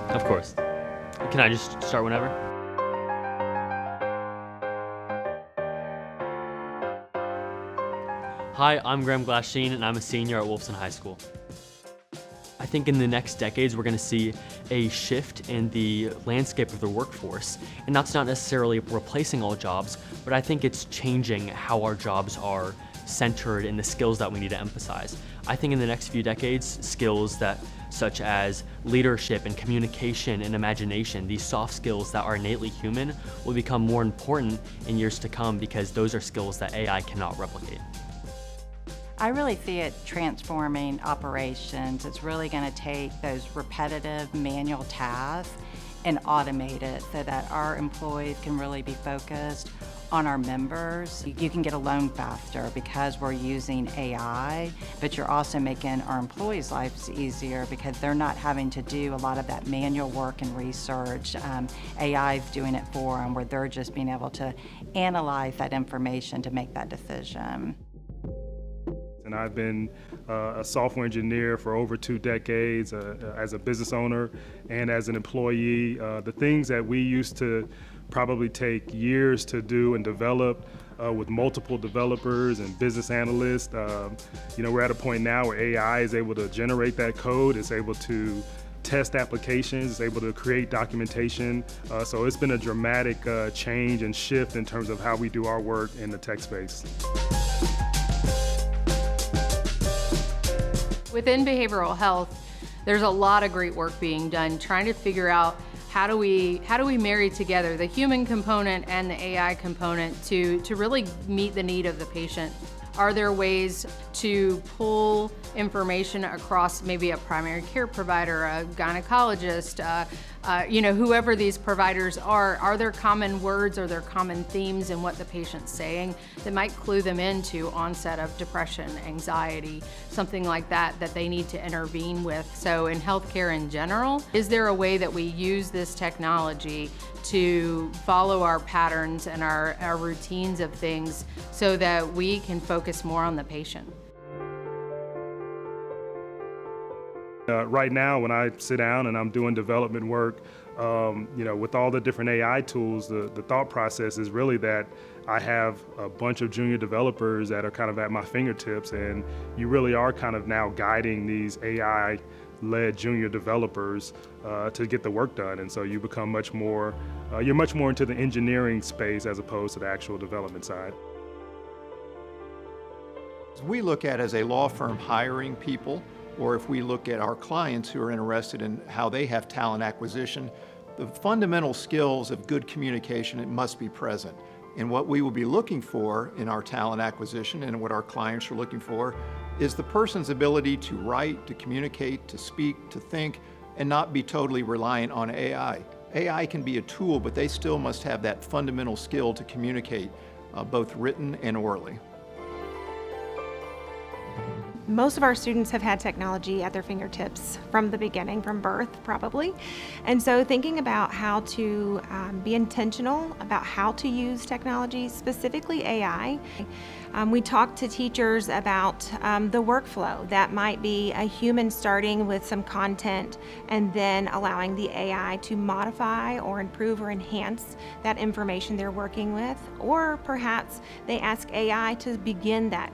Of course. Can I just start whenever? Hi, I'm Graham Glasheen, and I'm a senior at Wolfson High School. I think in the next decades, we're going to see a shift in the landscape of the workforce. And that's not necessarily replacing all jobs, but I think it's changing how our jobs are centered in the skills that we need to emphasize. I think in the next few decades, skills such as leadership and communication and imagination, these soft skills that are innately human, will become more important in years to come because those are skills that AI cannot replicate. I really see it transforming operations. It's really going to take those repetitive manual tasks and automate it so that our employees can really be focused on our members. You can get a loan faster because we're using AI, but you're also making our employees' lives easier because they're not having to do a lot of that manual work and research. AI is doing it for them, where they're just being able to analyze that information to make that decision. And I've been a software engineer for over 2 decades as a business owner and as an employee. The things that we used to probably take years to do and develop with multiple developers and business analysts, we're at a point now where AI is able to generate that code, it's able to test applications, it's able to create documentation. So it's been a dramatic change and shift in terms of how we do our work in the tech space. Within behavioral health, there's a lot of great work being done trying to figure out how do we marry together the human component and the AI component to really meet the need of the patient. Are there ways to pull information across maybe a primary care provider, a gynecologist, whoever these providers are there common words or there common themes in what the patient's saying that might clue them into onset of depression, anxiety, something like that they need to intervene with? So in healthcare in general, is there a way that we use this technology to follow our patterns and our routines of things so that we can focus more on the patient? Right now, when I sit down and I'm doing development work, with all the different AI tools, the thought process is really that I have a bunch of junior developers that are kind of at my fingertips, and you really are kind of now guiding these AI-led junior developers to get the work done. And so you become you're much more into the engineering space as opposed to the actual development side. We look at as a law firm hiring people, or if we look at our clients who are interested in how they have talent acquisition, the fundamental skills of good communication, it must be present. And what we will be looking for in our talent acquisition and what our clients are looking for is the person's ability to write, to communicate, to speak, to think, and not be totally reliant on AI. AI can be a tool, but they still must have that fundamental skill to communicate, both written and orally. Most of our students have had technology at their fingertips from the beginning, from birth probably. And so thinking about how to be intentional about how to use technology, specifically AI. We talk to teachers about the workflow. That might be a human starting with some content and then allowing the AI to modify or improve or enhance that information they're working with. Or perhaps they ask AI to begin that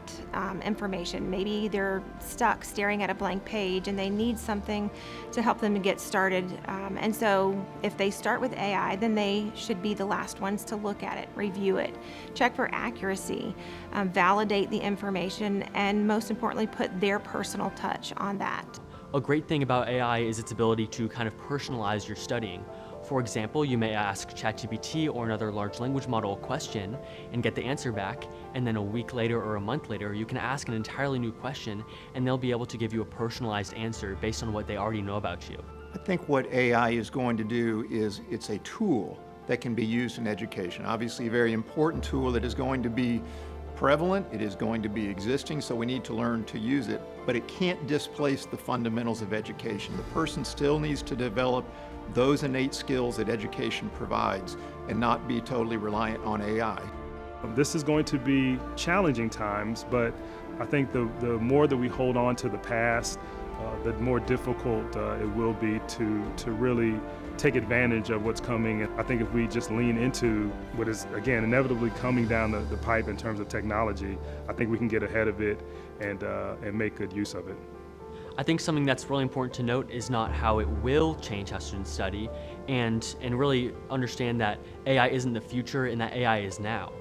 information. Maybe they're stuck staring at a blank page and they need something to help them to get started. And so if they start with AI, then they should be the last ones to look at it, review it, check for accuracy, validate the information, and most importantly, put their personal touch on that. A great thing about AI is its ability to kind of personalize your studying. For example, you may ask ChatGPT or another large language model a question and get the answer back, and then a week later or a month later, you can ask an entirely new question and they'll be able to give you a personalized answer based on what they already know about you. I think what AI is going to do is it's a tool that can be used in education. Obviously a very important tool that is going to be prevalent, it is going to be existing, so we need to learn to use it, but it can't displace the fundamentals of education. The person still needs to develop those innate skills that education provides and not be totally reliant on AI. This is going to be challenging times, but I think the more that we hold on to the past, the more difficult it will be to really take advantage of what's coming. And I think if we just lean into what is, again, inevitably coming down the pipe in terms of technology, I think we can get ahead of it and make good use of it. I think something that's really important to note is not how it will change how students study, and really understand that AI isn't the future and that AI is now.